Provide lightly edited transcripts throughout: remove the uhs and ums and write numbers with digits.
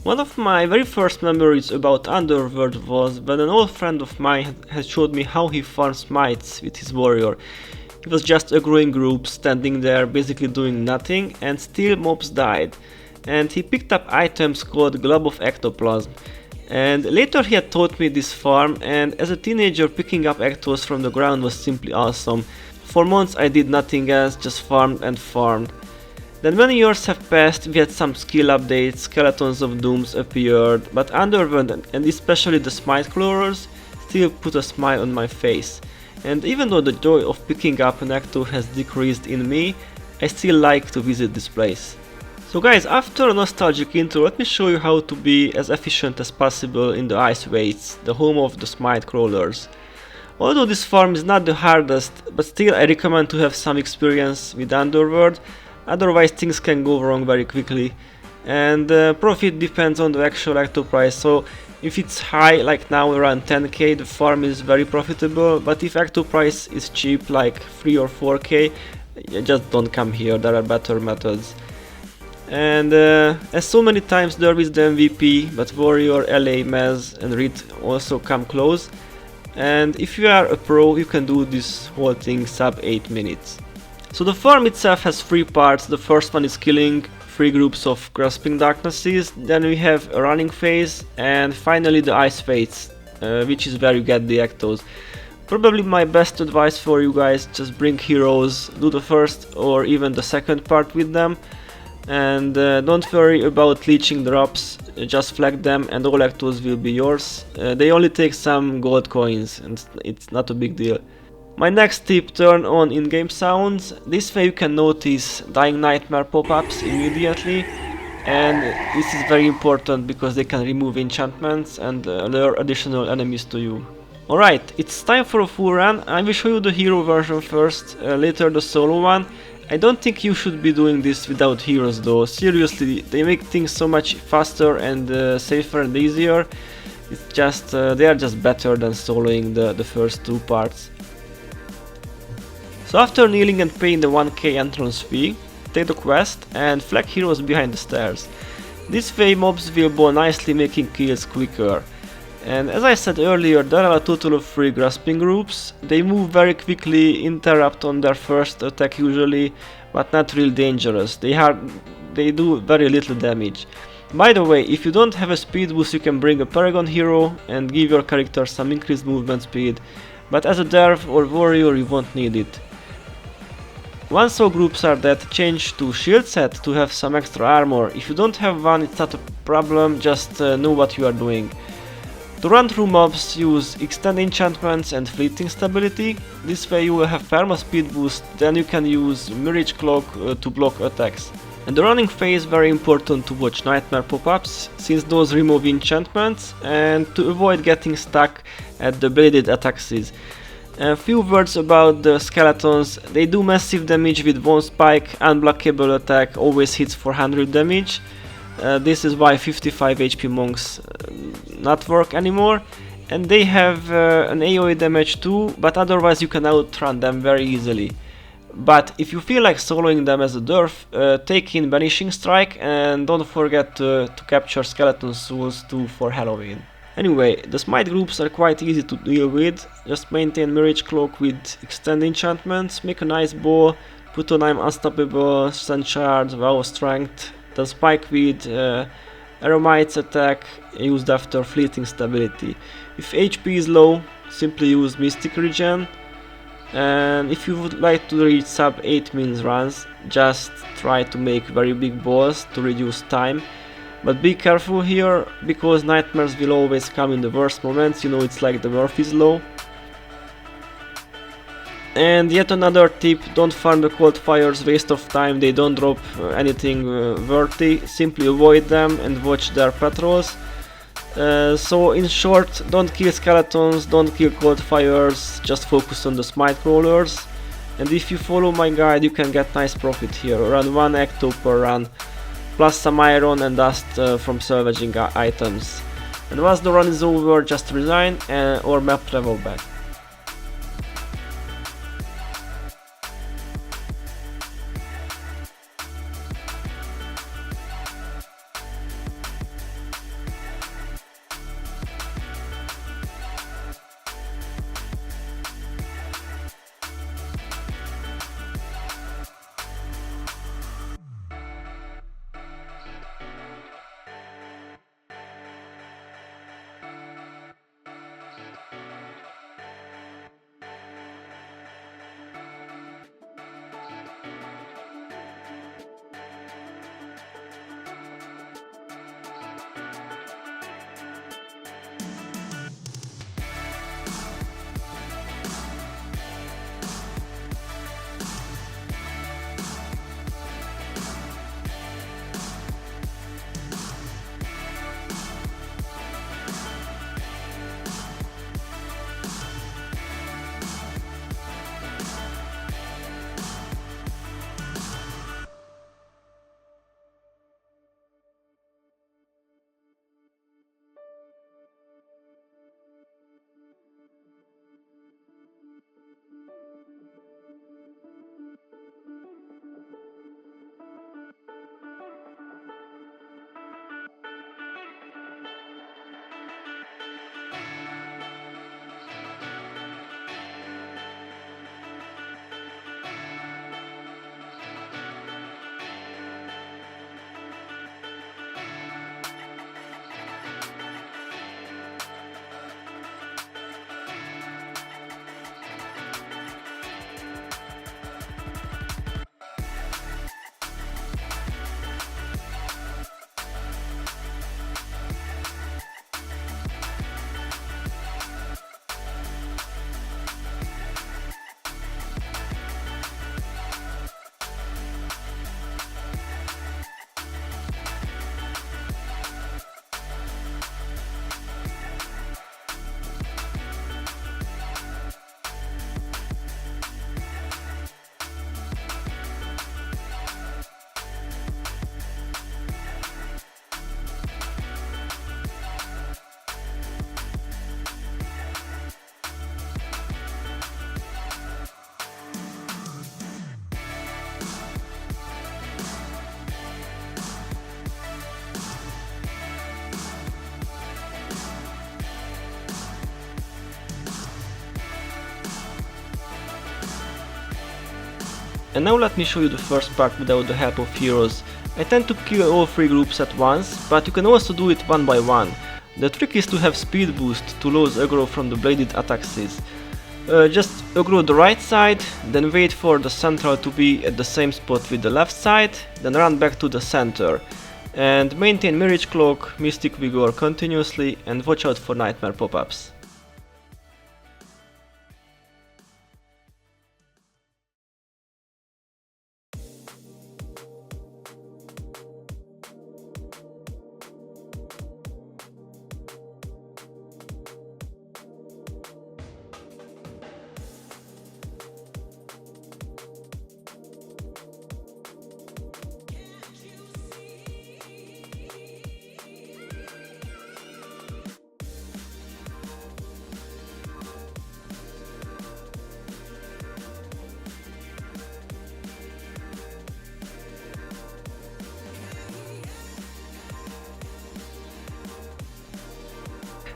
One of my very first memories about Underworld was when an old friend of mine had showed me how he farmed smites with his warrior. He was just a growing group standing there basically doing nothing, and still mobs died. And he picked up items called Glob of Ectoplasm. And later he had taught me this farm, and as a teenager picking up ectos from the ground was simply awesome. For months I did nothing else, just farmed and farmed. Then many years have passed, we had some skill updates, skeletons of dooms appeared, but Underworld and especially the Smite crawlers still put a smile on my face. And even though the joy of picking up an ecto has decreased in me, I still like to visit this place. So guys, after a nostalgic intro, let me show you how to be as efficient as possible in the Ice Wastes, the home of the Smite crawlers. Although this farm is not the hardest, but still I recommend to have some experience with Underworld. Otherwise things can go wrong very quickly, and profit depends on the actual ecto price. So if it's high, like now around 10k, the farm is very profitable, but if ecto price is cheap, like 3 or 4k, just don't come here, there are better methods. And as so many times Dervish is the MVP, but Warrior, LA, Mez and Rit also come close. And if you are a pro, you can do this whole thing sub 8 minutes. So the farm itself has 3 parts. The first one is killing 3 groups of grasping darknesses, then we have a running phase, and finally the ice phase, which is where you get the ectos. Probably my best advice for you guys, just bring heroes, do the first or even the second part with them, and don't worry about leeching drops, just flag them and all ectos will be yours. They only take some gold coins and it's not a big deal. My next tip, turn on in-game sounds. This way you can notice dying nightmare pop-ups immediately, and this is very important because they can remove enchantments and lure additional enemies to you. Alright, it's time for a full run. I will show you the hero version first, later the solo one. I don't think you should be doing this without heroes though, seriously, they make things so much faster and safer and easier. It's just, they are just better than soloing the first 2 parts. So after kneeling and paying the 1k entrance fee, take the quest and flag heroes behind the stairs. This way mobs will bow nicely, making kills quicker. And as I said earlier, there are a total of 3 grasping groups. They move very quickly, interrupt on their first attack usually, but not real dangerous. They do very little damage. By the way, if you don't have a speed boost, you can bring a paragon hero and give your character some increased movement speed, but as a derv or warrior you won't need it. Once all groups are dead, change to shieldset to have some extra armor. If you don't have one, it's not a problem, just know what you are doing. To run through mobs, use extend enchantments and fleeting stability. This way you will have perma speed boost, then you can use mirage cloak to block attacks. And the running phase, very important to watch nightmare pop-ups, since those remove enchantments, and to avoid getting stuck at the bladed attacks. A few words about the skeletons. They do massive damage with one spike, unblockable attack, always hits for 100 damage. This is why 55 HP monks not work anymore. And they have an AoE damage too, but otherwise you can outrun them very easily. But if you feel like soloing them as a derf, take in Vanishing Strike and don't forget to capture skeleton souls too for Halloween. Anyway, the smite groups are quite easy to deal with. Just maintain Mirage Cloak with extend enchantments, make a nice bow, put on I'm Unstoppable, Sand Shard, Vow of Strength, then spike with Aromite's attack used after fleeting stability. If HP is low, simply use Mystic Regen. And if you would like to reach sub 8 min runs, just try to make very big balls to reduce time. But be careful here, because nightmares will always come in the worst moments, you know, it's like the Murphy's Law. And yet another tip, don't farm the cold fires, waste of time, they don't drop anything worthy, simply avoid them and watch their patrols. So in short, don't kill skeletons, don't kill cold fires, just focus on the smite crawlers. And if you follow my guide, you can get nice profit here, around 1 ecto per run, plus some iron and dust from salvaging items. And once the run is over, just resign or map travel back. And now let me show you the first part without the help of heroes. I tend to kill all 3 groups at once, but you can also do it one by one. The trick is to have speed boost to lose aggro from the bladed attacks. Just aggro the right side, then wait for the central to be at the same spot with the left side, then run back to the center. And maintain Mirage Cloak, Mystic Vigor continuously and watch out for Nightmare pop-ups.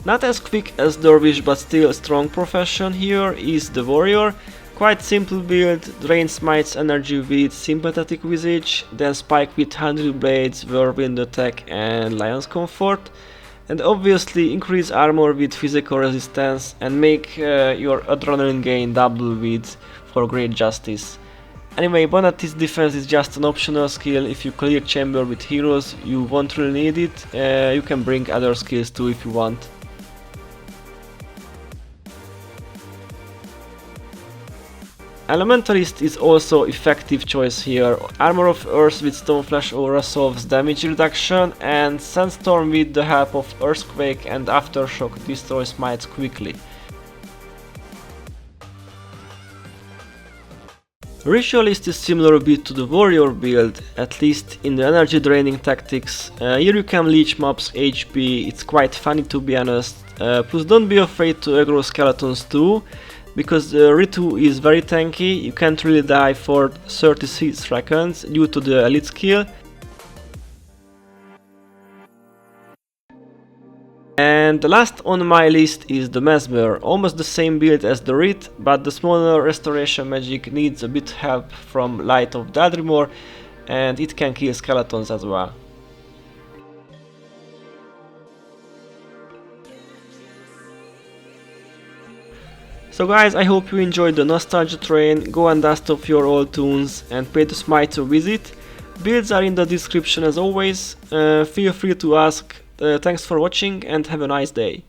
Not as quick as Dervish but still a strong profession here is the warrior. Quite simple build, drain Smite's energy with sympathetic visage, then spike with 100 blades, whirlwind attack and lion's comfort, and obviously increase armor with physical resistance and make your adrenaline gain double with for great justice. Anyway, Bonati's defense is just an optional skill. If you clear chamber with heroes you won't really need it, you can bring other skills too if you want. Elementalist is also effective choice here. Armor of Earth with Stoneflash Aura solves damage reduction, and Sandstorm with the help of Earthquake and Aftershock destroys Smites quickly. Ritualist is similar a bit to the warrior build, at least in the energy draining tactics. Here you can leech mobs HP, it's quite funny to be honest. Plus don't be afraid to aggro skeletons too, because the Ritu is very tanky, you can't really die for 36 seconds due to the elite skill. And the last on my list is the Mesmer, almost the same build as the Rit, but the smaller restoration magic needs a bit help from Light of Daldrimor, and it can kill skeletons as well. So guys, I hope you enjoyed the nostalgia train. Go and dust off your old tunes and pay the Smite a visit. Builds are in the description as always, feel free to ask. Thanks for watching and have a nice day.